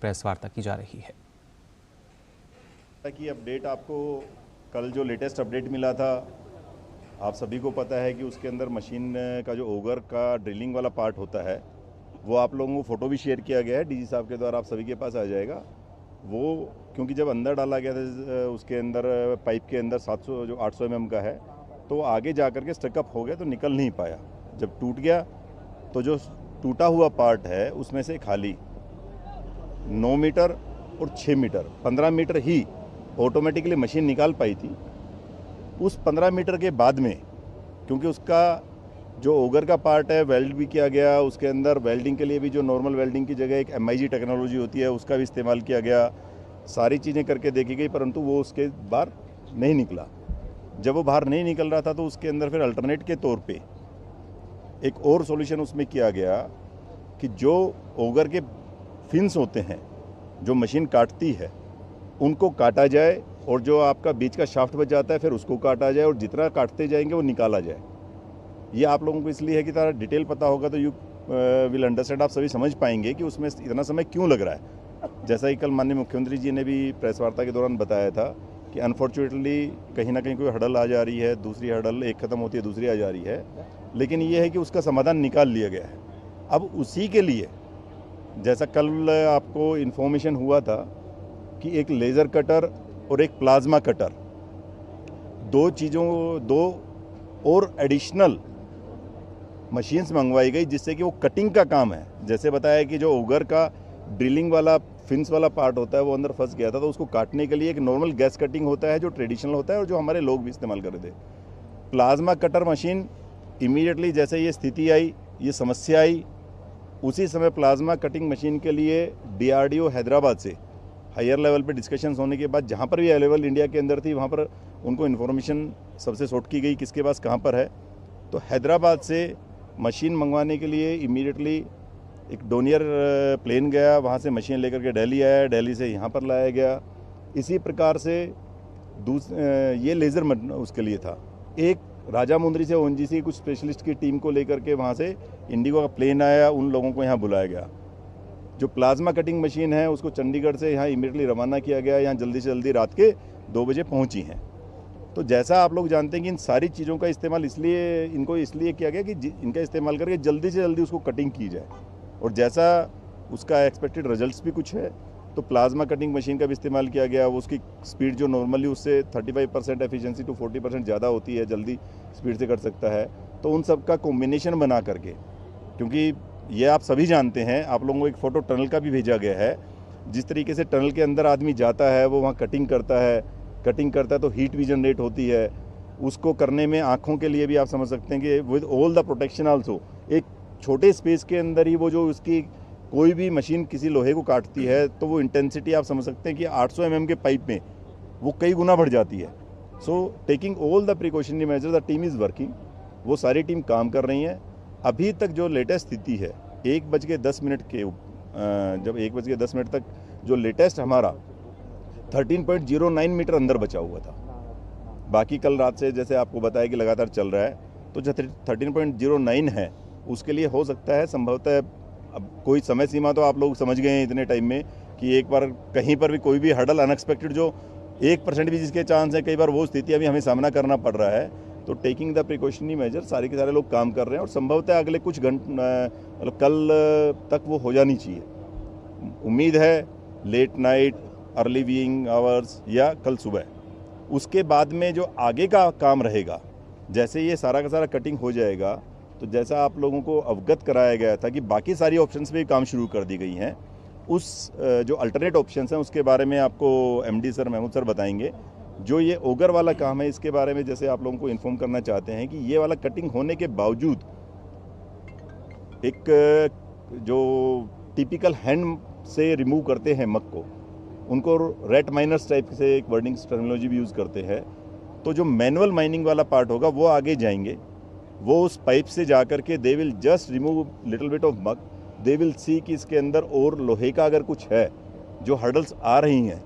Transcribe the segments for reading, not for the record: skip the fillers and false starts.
Press वार्ता की जा रही है। की अपडेट आपको कल जो लेटेस्ट अपडेट मिला था, आप सभी को पता है कि उसके अंदर मशीन का जो ओगर का ड्रिलिंग वाला पार्ट होता है वो आप लोगों को फ़ोटो भी शेयर किया गया है डीजी साहब के द्वारा, आप सभी के पास आ जाएगा वो। क्योंकि जब अंदर डाला गया था उसके अंदर पाइप के अंदर 700 जो 800 mm का है, तो आगे जा कर के स्टकअप हो गया तो निकल नहीं पाया। जब टूट गया तो जो टूटा हुआ पार्ट है उसमें से खाली 9 मीटर और 6 मीटर 15 मीटर ही ऑटोमेटिकली मशीन निकाल पाई थी। उस 15 मीटर के बाद में क्योंकि उसका जो ओगर का पार्ट है वेल्ड भी किया गया, उसके अंदर वेल्डिंग के लिए भी जो नॉर्मल वेल्डिंग की जगह एक MIG टेक्नोलॉजी होती है उसका भी इस्तेमाल किया गया, सारी चीज़ें करके देखी गई, परंतु वो उसके बाहर नहीं निकला। जब वो बाहर नहीं निकल रहा था तो उसके अंदर फिर अल्टरनेट के तौर पे एक और सॉल्यूशन उसमें किया गया कि जो ओगर के फिन्स होते हैं जो मशीन काटती है उनको काटा जाए और जो आपका बीच का शाफ्ट बच जाता है फिर उसको काटा जाए और जितना काटते जाएंगे वो निकाला जाए। ये आप लोगों को इसलिए है कि तारा डिटेल पता होगा तो यू विल अंडरस्टैंड, आप सभी समझ पाएंगे कि उसमें इतना समय क्यों लग रहा है। जैसा कि कल माननीय मुख्यमंत्री जी ने भी प्रेस वार्ता के दौरान बताया था कि अनफॉर्चुनेटली कहीं ना कहीं कोई हडल आ जा रही है, दूसरी हडल एक ख़त्म होती है दूसरी आ जा रही है, लेकिन ये है कि उसका समाधान निकाल लिया गया है। अब उसी के लिए जैसा कल आपको इन्फॉर्मेशन हुआ था कि एक लेज़र कटर और एक प्लाज्मा कटर, दो और एडिशनल मशीन्स मंगवाई गई जिससे कि वो कटिंग का काम है। जैसे बताया कि जो ओगर का ड्रिलिंग वाला फिन्स वाला पार्ट होता है वो अंदर फंस गया था, तो उसको काटने के लिए एक नॉर्मल गैस कटिंग होता है जो ट्रेडिशनल होता है और जो हमारे लोग भी इस्तेमाल कर रहे थे। प्लाज्मा कटर मशीन इमीडिएटली जैसे ये स्थिति आई, ये समस्या आई, उसी समय प्लाज्मा कटिंग मशीन के लिए DRDO हैदराबाद से हायर लेवल पे डिस्कशंस होने के बाद जहाँ पर भी अवेलेबल इंडिया के अंदर थी वहाँ पर उनको इन्फॉर्मेशन सबसे सॉर्ट की गई किसके पास कहाँ पर है। तो हैदराबाद से मशीन मंगवाने के लिए इमीडिएटली एक डोनियर प्लेन गया, वहाँ से मशीन लेकर के दिल्ली आया, दिल्ली से यहाँ पर लाया गया। इसी प्रकार से ये लेज़र उसके लिए था। एक राजामुंद्री से ONGC कुछ स्पेशलिस्ट की टीम को लेकर के वहाँ से इंडिगो का प्लेन आया, उन लोगों को यहाँ बुलाया गया। जो प्लाज्मा कटिंग मशीन है उसको चंडीगढ़ से यहाँ इमीडिएटली रवाना किया गया, यहाँ जल्दी से जल्दी रात के 2 बजे पहुँची हैं। तो जैसा आप लोग जानते हैं कि इन सारी चीज़ों का इस्तेमाल इसलिए किया गया कि इनका इस्तेमाल करके जल्दी से जल्दी उसको कटिंग की जाए, और जैसा उसका एक्सपेक्टेड रिजल्ट्स भी कुछ है। तो प्लाज्मा कटिंग मशीन का भी इस्तेमाल किया गया, वो उसकी स्पीड जो नॉर्मली उससे 35% एफिशिएंसी टू 40% ज़्यादा होती है, जल्दी स्पीड से कर सकता है। तो उन सब का कॉम्बिनेशन बना करके, क्योंकि ये आप सभी जानते हैं, आप लोगों को एक फ़ोटो टनल का भी भेजा गया है, जिस तरीके से टनल के अंदर आदमी जाता है वो वहाँ कटिंग करता है तो हीट भी जनरेट होती है। उसको करने में आँखों के लिए भी आप समझ सकते हैं कि with all the protection also एक छोटे स्पेस के अंदर ही वो जो उसकी कोई भी मशीन किसी लोहे को काटती है तो वो इंटेंसिटी आप समझ सकते हैं कि 800 mm के पाइप में वो कई गुना बढ़ जाती है। So taking all the precautionary measure the team is working, वो सारी टीम काम कर रही हैं। अभी तक जो लेटेस्ट स्थिति है 1:10 के जब 1:10 तक जो लेटेस्ट हमारा 13.09 मीटर अंदर बचा हुआ था। बाकी कल रात से जैसे आपको बताया कि लगातार चल रहा है, तो जो 13.09 है उसके लिए हो सकता है संभवतः, अब कोई समय सीमा तो आप लोग समझ गए हैं इतने टाइम में कि एक बार कहीं पर भी कोई भी हडल अनएक्सपेक्टेड जो 1% भी जिसके चांस है, कई बार वो स्थितियाँ भी हमें सामना करना पड़ रहा है। तो टेकिंग द प्रिकॉशनरी मेजर सारे के सारे लोग काम कर रहे हैं और संभवतः अगले कुछ घंटे मतलब कल तक वो हो जानी चाहिए। उम्मीद है late night, early morning hours या कल सुबह। उसके बाद में जो आगे का काम रहेगा, जैसे ये सारा का सारा कटिंग हो जाएगा, तो जैसा आप लोगों को अवगत कराया गया था कि बाकी सारी ऑप्शंस पे काम शुरू कर दी गई हैं, उस जो अल्टरनेट ऑप्शंस हैं उसके बारे में आपको MD सर महमूद सर बताएंगे। जो ये ओगर वाला काम है इसके बारे में जैसे आप लोगों को इन्फॉर्म करना चाहते हैं कि ये वाला कटिंग होने के बावजूद एक जो टिपिकल हैंड से रिमूव करते हैं मग को, उनको रेट माइनर्स टाइप से एक वर्डिंग टर्मिनोलॉजी भी यूज़ करते हैं। तो जो मैनुअल माइनिंग वाला पार्ट होगा वो आगे जाएंगे, वो उस पाइप से जा कर के they will just remove little bit of mug, they will see कि इसके अंदर और लोहे का अगर कुछ है जो हर्डल्स आ रही हैं,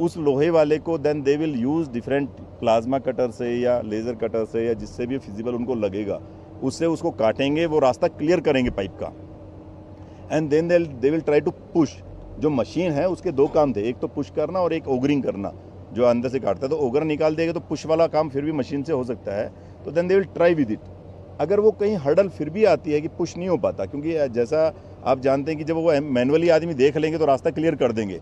उस लोहे वाले को then they will use different plasma cutter से या लेज़र कटर से या जिससे भी फिजिबल उनको लगेगा उससे उसको काटेंगे, वो रास्ता क्लियर करेंगे पाइप का, and then they will try to push जो मशीन है उसके दो काम थे, एक तो पुश करना और एक ओगरिंग करना, जो अंदर से काटता है। तो ओगर निकाल देगा तो पुश वाला काम फिर भी मशीन से हो सकता है, तो then they will try with it. अगर वो कहीं हर्डल फिर भी आती है कि पुश नहीं हो पाता, क्योंकि जैसा आप जानते हैं कि जब वो मैनुअली आदमी देख लेंगे तो रास्ता क्लियर कर देंगे,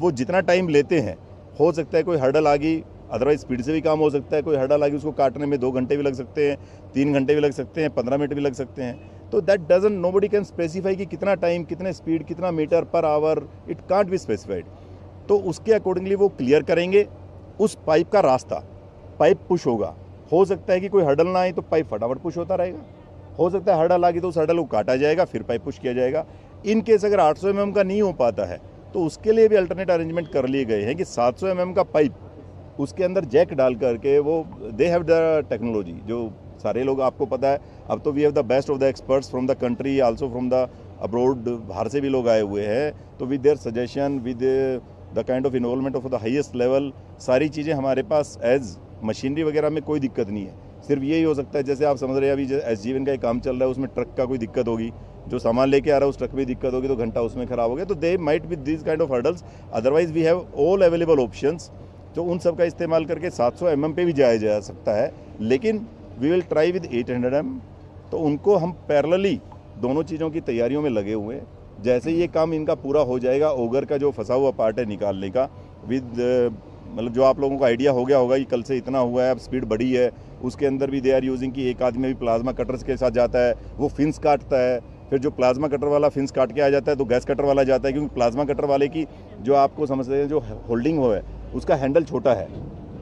वो जितना टाइम लेते हैं, हो सकता है कोई हर्डल आ गई, अदरवाइज स्पीड से भी काम हो सकता है, कोई हर्डल आ गई उसको काटने में 2 घंटे भी लग सकते हैं, 3 घंटे भी लग सकते हैं, 15 मिनट भी लग सकते हैं। तो that doesn't, nobody can specify कि कितना टाइम, कितने स्पीड, कितना metre per hour, it can't be specified. तो उसके अकॉर्डिंगली वो क्लियर करेंगे उस पाइप का रास्ता। पाइप पुश होगा, हो सकता है कि कोई हर्डल ना आए तो पाइप फटाफट पुश होता रहेगा, हो सकता है हर्डल आ गई तो उस हर्डल को काटा जाएगा, फिर पाइप पुश किया जाएगा। इन केस अगर 800 mm का नहीं हो पाता है तो उसके लिए भी अल्टरनेट अरेंजमेंट कर लिए गए हैं कि 700 mm का पाइप, उसके अंदर जैक डाल करके, वो दे हैव द टेक्नोलॉजी, जो सारे लोग, आपको पता है अब तो we have the best of the experts from the country, also from the abroad, बाहर से भी लोग आए हुए हैं। तो with their suggestion, with the kind of involvement of the highest level, सारी चीज़ें हमारे पास एज मशीनरी वगैरह में कोई दिक्कत नहीं है। सिर्फ यही हो सकता है, जैसे आप समझ रहे हैं अभी SGVN का एक काम चल रहा है, उसमें ट्रक का कोई दिक्कत होगी, जो सामान लेके आ रहा है उस ट्रक में दिक्कत होगी तो घंटा उसमें खराब हो गया, तो they might with this kind of hurdles. Otherwise we have all available options, तो उन सब का इस्तेमाल करके 700 mm पे भी जाया जा सकता है, लेकिन we will try with 800 mm। तो उनको हम पैरेलली दोनों चीज़ों की तैयारियों में लगे हुए हैं। जैसे ये काम इनका पूरा हो जाएगा, ओगर का जो फंसा हुआ पार्ट है निकालने का, विद मतलब जो आप लोगों को आइडिया हो गया होगा कि कल से इतना हुआ है, अब स्पीड बढ़ी है, उसके अंदर भी दे आर यूजिंग कि एक आदमी भी प्लाज्मा कटर्स के साथ जाता है, वो फिन्स काटता है, फिर जो प्लाज्मा कटर वाला फिन्स काट के आ जाता है तो गैस कटर वाला जाता है, क्योंकि प्लाज्मा कटर वाले की जो आपको समझते हैं जो होल्डिंग हो है उसका हैंडल छोटा है,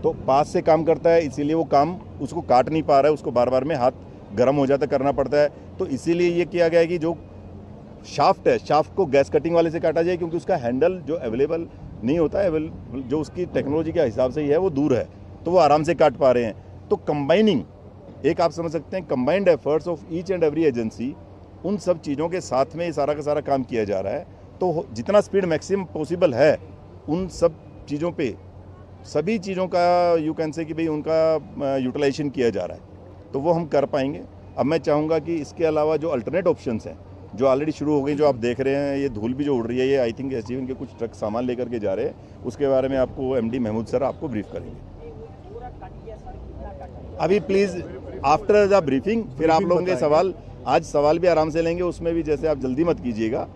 तो पास से काम करता है, इसीलिए वो काम उसको काट नहीं पा रहा है, उसको बार बार में हाथ गर्म हो जाता करना पड़ता है। तो इसीलिए ये किया गया है कि जो शाफ्ट है, शाफ्ट को गैस कटिंग वाले से काटा जाए, क्योंकि उसका हैंडल जो अवेलेबल नहीं होता है, जो उसकी टेक्नोलॉजी के हिसाब से ही है वो दूर है, तो वो आराम से काट पा रहे हैं। तो कंबाइनिंग, एक आप समझ सकते हैं combined efforts of each and every agency, उन सब चीज़ों के साथ में ये सारा का सारा काम किया जा रहा है। तो जितना स्पीड मैक्सिमम पॉसिबल है उन सब चीज़ों पे, सभी चीज़ों का यू कैन से कि भाई उनका यूटिलाइजेशन किया जा रहा है, तो वो हम कर पाएंगे। अब मैं चाहूँगा कि इसके अलावा जो अल्टरनेट ऑप्शंस हैं जो ऑलरेडी शुरू हो गई, जो आप देख रहे हैं, ये धूल भी जो उड़ रही है, ये आई थिंक SGVN के कुछ ट्रक सामान लेकर के जा रहे हैं, उसके बारे में आपको MD महमूद सर आपको ब्रीफ करेंगे। अभी प्लीज़ आफ्टर द ब्रीफिंग फिर आप लोगों के सवाल, आज सवाल भी आराम से लेंगे, उसमें भी जैसे आप जल्दी मत कीजिएगा,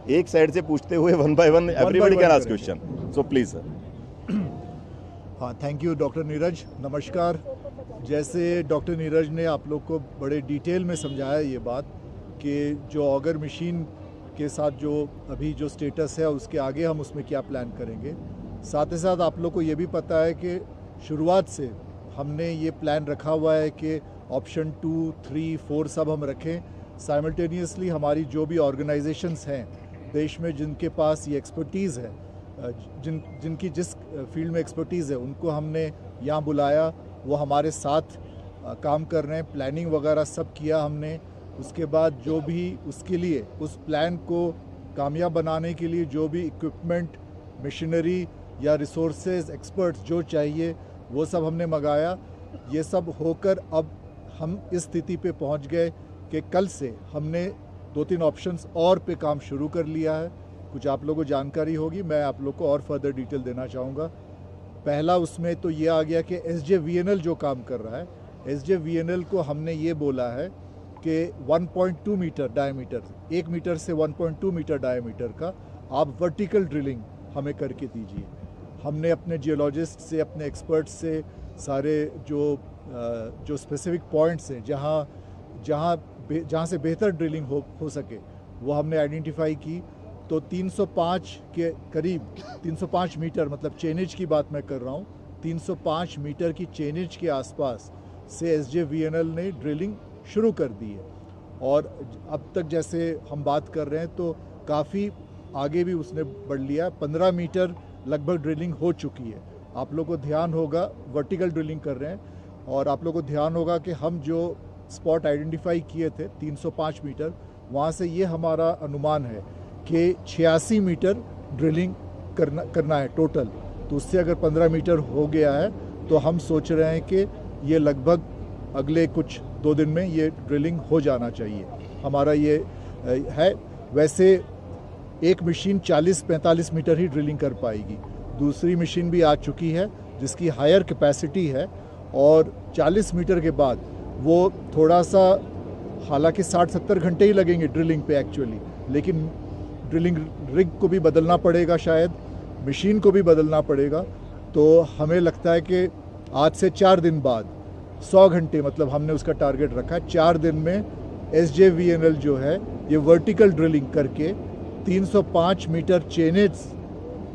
एक साइड से पूछते हुए 1 by 1 everybody can ask question, so please sir. हाँ, थैंक यू डॉक्टर नीरज, नमस्कार। जैसे डॉक्टर नीरज ने आप लोग को बड़े डिटेल में समझाया ये बात कि जो ऑगर मशीन के साथ जो अभी जो स्टेटस है उसके आगे हम उसमें क्या प्लान करेंगे। साथ ही साथ आप लोग को ये भी पता है कि शुरुआत से हमने ये प्लान रखा हुआ है कि ऑप्शन 2, 3, 4 सब हम रखें साइमल्टेनियसली। हमारी जो भी ऑर्गेनाइजेशंस हैं देश में जिनके पास ये एक्सपर्टीज़ है, जिनकी जिस फील्ड में एक्सपर्टीज़ है, उनको हमने यहाँ बुलाया, वो हमारे साथ काम कर रहे हैं, प्लानिंग वगैरह सब किया हमने। उसके बाद जो भी उसके लिए उस प्लान को कामयाब बनाने के लिए जो भी इक्विपमेंट, मशीनरी या रिसोर्सेज, एक्सपर्ट्स जो चाहिए वो सब हमने मंगाया। ये सब होकर अब हम इस स्थिति पे पहुंच गए कि कल से हमने 2-3 ऑप्शंस और पे काम शुरू कर लिया है। कुछ आप लोगों को जानकारी होगी, मैं आप लोग को और फर्दर डिटेल देना चाहूँगा। पहला उसमें तो ये आ गया कि SJVNL जो काम कर रहा है, SJVNL को हमने ये बोला है कि 1.2 मीटर डायमीटर, 1 मीटर से 1.2 मीटर डायमीटर का आप वर्टिकल ड्रिलिंग हमें करके दीजिए। हमने अपने जियोलॉजिस्ट से, अपने एक्सपर्ट्स से सारे जो स्पेसिफिक पॉइंट्स हैं जहाँ से बेहतर ड्रिलिंग हो सके वो हमने आइडेंटिफाई की। तो 305 के करीब, 305 मीटर, मतलब चेनेज की बात मैं कर रहा हूँ, 305 मीटर की चेनेज के आसपास से SJVNL ने ड्रिलिंग शुरू कर दी है। और अब तक जैसे हम बात कर रहे हैं तो काफ़ी आगे भी उसने बढ़ लिया, 15 मीटर लगभग ड्रिलिंग हो चुकी है। आप लोग को ध्यान होगा, वर्टिकल ड्रिलिंग कर रहे हैं, और आप लोग को ध्यान होगा कि हम जो स्पॉट आइडेंटिफाई किए थे 305 मीटर, वहाँ से ये हमारा अनुमान है कि 86 मीटर ड्रिलिंग करना है टोटल। तो उससे अगर 15 मीटर हो गया है तो हम सोच रहे हैं कि ये लगभग अगले कुछ 2 दिन में ये ड्रिलिंग हो जाना चाहिए, हमारा ये है। वैसे एक मशीन 40-45 मीटर ही ड्रिलिंग कर पाएगी। दूसरी मशीन भी आ चुकी है जिसकी हायर कैपेसिटी है और 40 मीटर के बाद वो थोड़ा सा, हालांकि 60-70 घंटे ही लगेंगे ड्रिलिंग पे एक्चुअली, लेकिन ड्रिलिंग रिग को भी बदलना पड़ेगा, शायद मशीन को भी बदलना पड़ेगा। तो हमें लगता है कि आज से 4 दिन बाद 100 घंटे, मतलब हमने उसका टारगेट रखा है 4 दिन में SJVNL जो है ये वर्टिकल ड्रिलिंग करके 305 मीटर चेनेज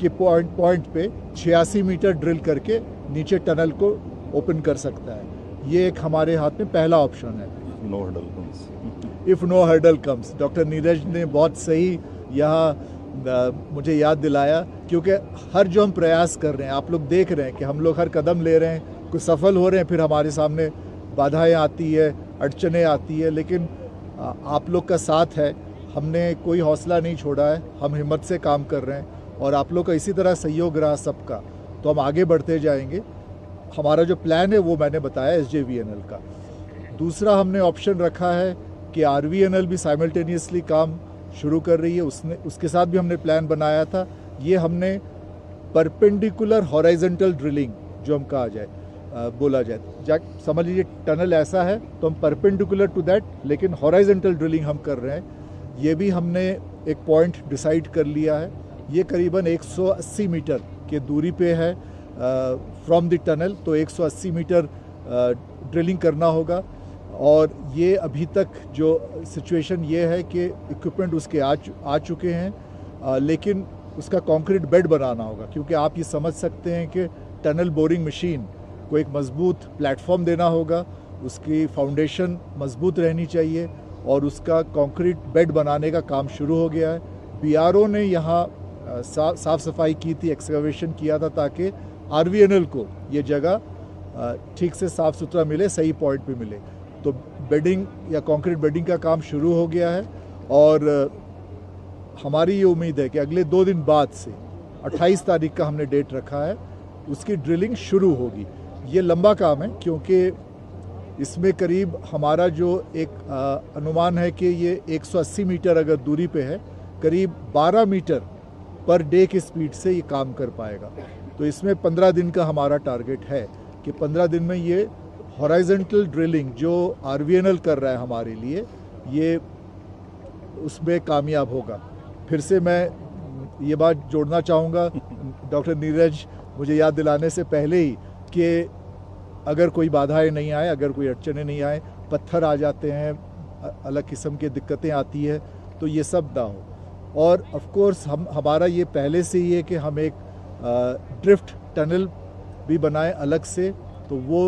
के पॉइंट पे 86 मीटर ड्रिल करके नीचे टनल को ओपन कर सकता है। ये एक हमारे हाथ में पहला ऑप्शन है। No hurdle comes. If no hurdle comes, doctor Neeraj ने बहुत सही यहाँ मुझे याद दिलाया, क्योंकि हर जो हम प्रयास कर रहे हैं, आप लोग देख रहे हैं कि हम लोग हर कदम ले रहे हैं, कुछ सफल हो रहे हैं, फिर हमारे सामने बाधाएं आती है, अड़चने आती है, लेकिन आप लोग का साथ है, हमने कोई हौसला नहीं छोड़ा है, हम हिम्मत से काम कर रहे हैं और आप लोग का इसी तरह सहयोग रहा सबका, तो हम आगे बढ़ते जाएंगे। हमारा जो प्लान है वो मैंने बताया SJVNL का। दूसरा हमने ऑप्शन रखा है कि RVNL भी साइमल्टेनियसली काम शुरू कर रही है, उसके साथ भी हमने प्लान बनाया था। ये हमने परपेंडिकुलर हॉराइजेंटल ड्रिलिंग जो हम कहा जाए, बोला जाए, समझ लीजिए टनल ऐसा है तो हम परपेंडिकुलर टू दैट, लेकिन हॉराइजेंटल ड्रिलिंग हम कर रहे हैं। ये भी हमने एक पॉइंट डिसाइड कर लिया है। ये करीबन 180 मीटर के दूरी पे है फ्रॉम द टनल, तो 180 मीटर ड्रिलिंग करना होगा। और ये अभी तक जो सिचुएशन ये है कि इक्विपमेंट उसके आ चुके हैं, लेकिन उसका कंक्रीट बेड बनाना होगा, क्योंकि आप ये समझ सकते हैं कि टनल बोरिंग मशीन को एक मजबूत प्लेटफॉर्म देना होगा, उसकी फाउंडेशन मजबूत रहनी चाहिए और उसका कंक्रीट बेड बनाने का काम शुरू हो गया है। BRO ने यहाँ साफ़ सफाई की थी, एक्सकवेशन किया था, ताकि RVNL को ये जगह ठीक से साफ़ सुथरा मिले, सही पॉइंट पे मिले। तो बेडिंग या कंक्रीट बेडिंग का काम शुरू हो गया है और हमारी ये उम्मीद है कि अगले 2 दिन बाद से 28 तारीख का हमने डेट रखा है, उसकी ड्रिलिंग शुरू होगी। ये लंबा काम है क्योंकि इसमें करीब हमारा जो एक अनुमान है कि ये 180 मीटर अगर दूरी पे है, करीब 12 मीटर पर डे की स्पीड से ये काम कर पाएगा। तो इसमें 15 दिन का हमारा टारगेट है कि 15 दिन में ये हॉराइजेंटल ड्रिलिंग जो RVNL कर रहा है हमारे लिए, ये उसमें कामयाब होगा। फिर से मैं ये बात जोड़ना चाहूँगा डॉक्टर नीरज मुझे याद दिलाने से पहले ही, कि अगर कोई बाधाएं नहीं आए, अगर कोई अड़चने नहीं आए, पत्थर आ जाते हैं, अलग किस्म की दिक्कतें आती है, तो ये सब ना हो। और ऑफ कोर्स हमारा ये पहले से ही है कि हम एक ड्रिफ्ट टनल भी बनाए अलग से, तो वो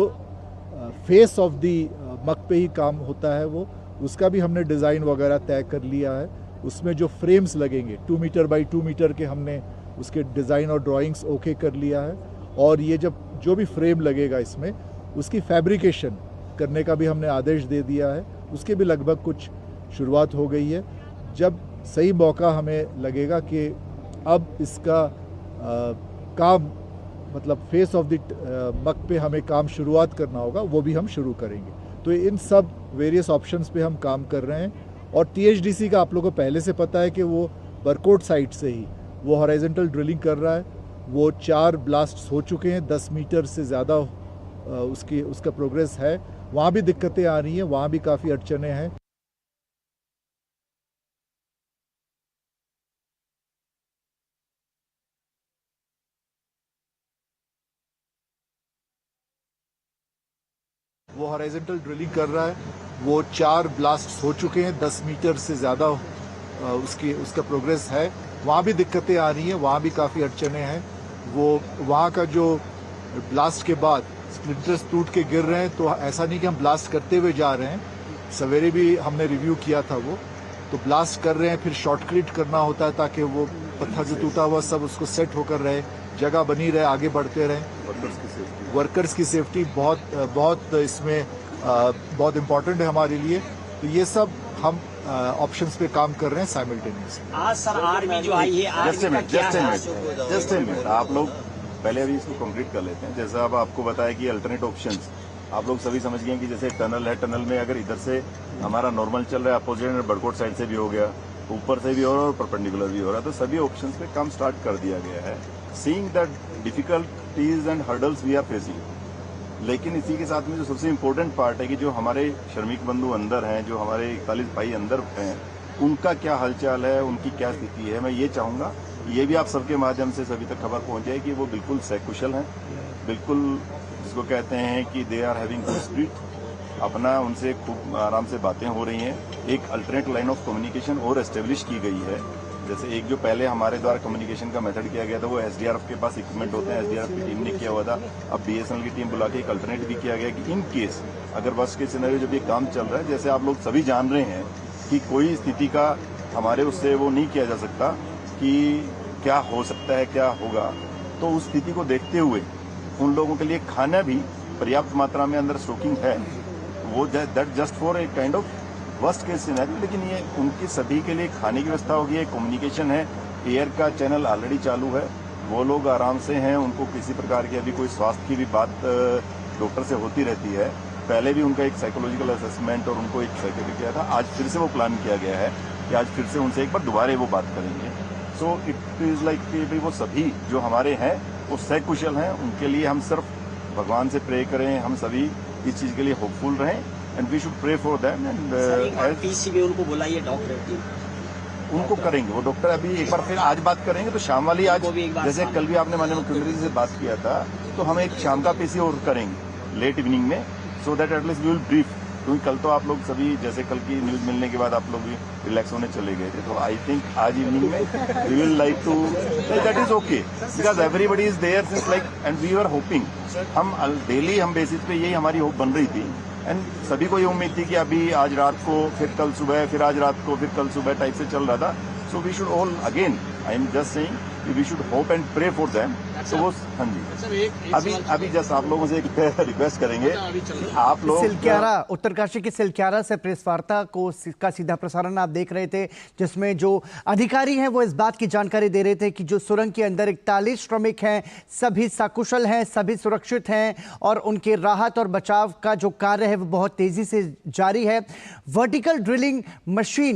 फेस ऑफ दी मक पे ही काम होता है, वो उसका भी हमने डिज़ाइन वगैरह तय कर लिया है। उसमें जो फ्रेम्स लगेंगे 2 मीटर बाई 2 मीटर के, हमने उसके डिज़ाइन और ड्राइंग्स ओके कर लिया है। और ये जो भी फ्रेम लगेगा इसमें, उसकी फैब्रिकेशन करने का भी हमने आदेश दे दिया है, उसके भी लगभग कुछ शुरुआत हो गई है। जब सही मौका हमें लगेगा कि अब इसका काम, मतलब फेस ऑफ द मक पे हमें काम शुरुआत करना होगा, वो भी हम शुरू करेंगे। तो इन सब वेरियस ऑप्शंस पे हम काम कर रहे हैं। और THDC का आप लोगों को पहले से पता है कि वो बरकोट साइट से ही वो हॉराइजेंटल ड्रिलिंग कर रहा है। वो 4 ब्लास्ट्स हो चुके हैं, 10 मीटर से ज़्यादा उसका प्रोग्रेस है। वहाँ भी दिक्कतें आ रही हैं, वहाँ भी काफ़ी अड़चने हैं। वो हॉराइजेंटल ड्रिलिंग कर रहा है, वो 4 ब्लास्ट हो चुके हैं, 10 मीटर से ज़्यादा उसका प्रोग्रेस है। वहाँ भी दिक्कतें आ रही हैं, वहाँ भी काफ़ी अड़चने हैं। वो वहाँ का जो ब्लास्ट के बाद स्प्लिंटर्स टूट के गिर रहे हैं, तो ऐसा नहीं कि हम ब्लास्ट करते हुए जा रहे हैं, सवेरे भी हमने रिव्यू किया था, वो तो ब्लास्ट कर रहे हैं, फिर शॉर्टक्रीट करना होता है ताकि वो पत्थर जो टूटा हुआ सब उसको सेट होकर रहे, जगह बनी रहे, आगे बढ़ते रहें। वर्कर्स की सेफ्टी बहुत इसमें बहुत इम्पोर्टेंट है हमारे लिए। तो ये सब हम ऑप्शंस पे काम कर रहे हैं साइमल्टेनियसली। आज सर आर्मी जो आई है, जस्ट ए मिनट, आप लोग पहले अभी इसको कंप्लीट कर लेते हैं। जैसा अब आपको बताया कि अल्टरनेट ऑप्शंस आप लोग सभी समझ गए कि जैसे टनल है, टनल में अगर इधर से हमारा नॉर्मल चल रहा है, अपोजिट बड़कोट साइड से भी हो गया, ऊपर से भी हो रहा है और परपेंडिकुलर भी हो रहा है, तो सभी ऑप्शंस पे काम स्टार्ट कर दिया गया है। Seeing the difficulties and hurdles we are facing, लेकिन इसी के साथ में जो सबसे इम्पोर्टेंट पार्ट है कि जो हमारे श्रमिक बंधु अंदर हैं, जो हमारे 41 भाई अंदर हैं, उनका क्या हालचाल है, उनकी क्या स्थिति है। मैं ये चाहूँगा ये भी आप सबके माध्यम से सभी तक खबर पहुँच जाए कि वो बिल्कुल सकुशल हैं, बिल्कुल जिसको कहते हैं कि they are having good spirit, अपना उनसे खूब आराम से बातें हो रही हैं। एक अल्टरनेट लाइन ऑफ कम्युनिकेशन और एस्टेब्लिश की गई है। जैसे एक जो पहले हमारे द्वारा कम्युनिकेशन का मेथड किया गया था, वो एसडीआरएफ के पास इक्विपमेंट होते हैं, एसडीआरएफ की टीम ने किया हुआ था। अब बीएसएनएल की टीम बुला के एक अल्टरनेट भी किया गया कि इन केस अगर वर्स्ट केस सिनेरियो जब ये काम चल रहा है, जैसे आप लोग सभी जान रहे हैं कि कोई स्थिति का हमारे उससे वो नहीं किया जा सकता कि क्या हो सकता है, क्या होगा, तो उस स्थिति को देखते हुए उन लोगों के लिए खाना भी पर्याप्त मात्रा में अंदर स्टॉकिंग है, वो that just for a kind of worst case scenario. लेकिन ये उनकी सभी के लिए खाने की व्यवस्था होगी, है, कम्युनिकेशन है, एयर का चैनल ऑलरेडी चालू है, वो लोग आराम से हैं, उनको किसी प्रकार की अभी कोई स्वास्थ्य की भी बात डॉक्टर से होती रहती है। पहले भी उनका एक साइकोलॉजिकल असेसमेंट और उनको एक सर्टिफिकेट किया था, आज फिर से वो प्लान किया गया है कि आज फिर से उनसे एक बार दोबारा वो बात करेंगे। सो इट इज़ लाइक कि भाई वो सभी जो हमारे हैं वो सकुशल हैं, उनके लिए हम सिर्फ भगवान से प्रे करें, हम सभी इस चीज़ के लिए होपफुल रहें and we should pray for them. And PCB उनको बुलाइए डॉक्टर की, उनको करेंगे वो डॉक्टर अभी एक बार फिर आज बात करेंगे, तो शाम वाली आज जैसे कल भी आपने माननीय मुख्यमंत्री जी से बात किया था, तो हम एक शाम का पीसी और करेंगे लेट इवनिंग में, so that at least we will brief. क्योंकि कल तो आप लोग सभी जैसे कल की न्यूज़ मिलने के बाद आप लोग भी रिलैक्स होने चले गए थे, तो आई थिंक आज इवनिंग में we will like to that is okay because everybody is there since like and we are hoping, हम डेली हम बेसिस पे यही हमारी होप बन रही थी एंड सभी को ये उम्मीद थी कि अभी आज रात को फिर कल सुबह फिर आज रात को फिर कल सुबह टाइप से चल रहा था। So we should all again I am just saying we should hope and pray for them. तो वो हाँ जी अभी जस्ट आप लोगों से एक रिक्वेस्ट करेंगे, आप लोग सिलक्यारा उत्तरकाशी की सिलक्यारा से प्रेस वार्ता का सीधा प्रसारण आप देख रहे थे, जिसमें जो अधिकारी हैं वो इस बात की जानकारी दे रहे थे कि जो सुरंग के अंदर 41 श्रमिक हैं सभी सकुशल हैं, सभी सुरक्षित हैं और उनके राहत और बचाव का जो कार्य है वो बहुत तेजी से जारी है। Vertical drilling machine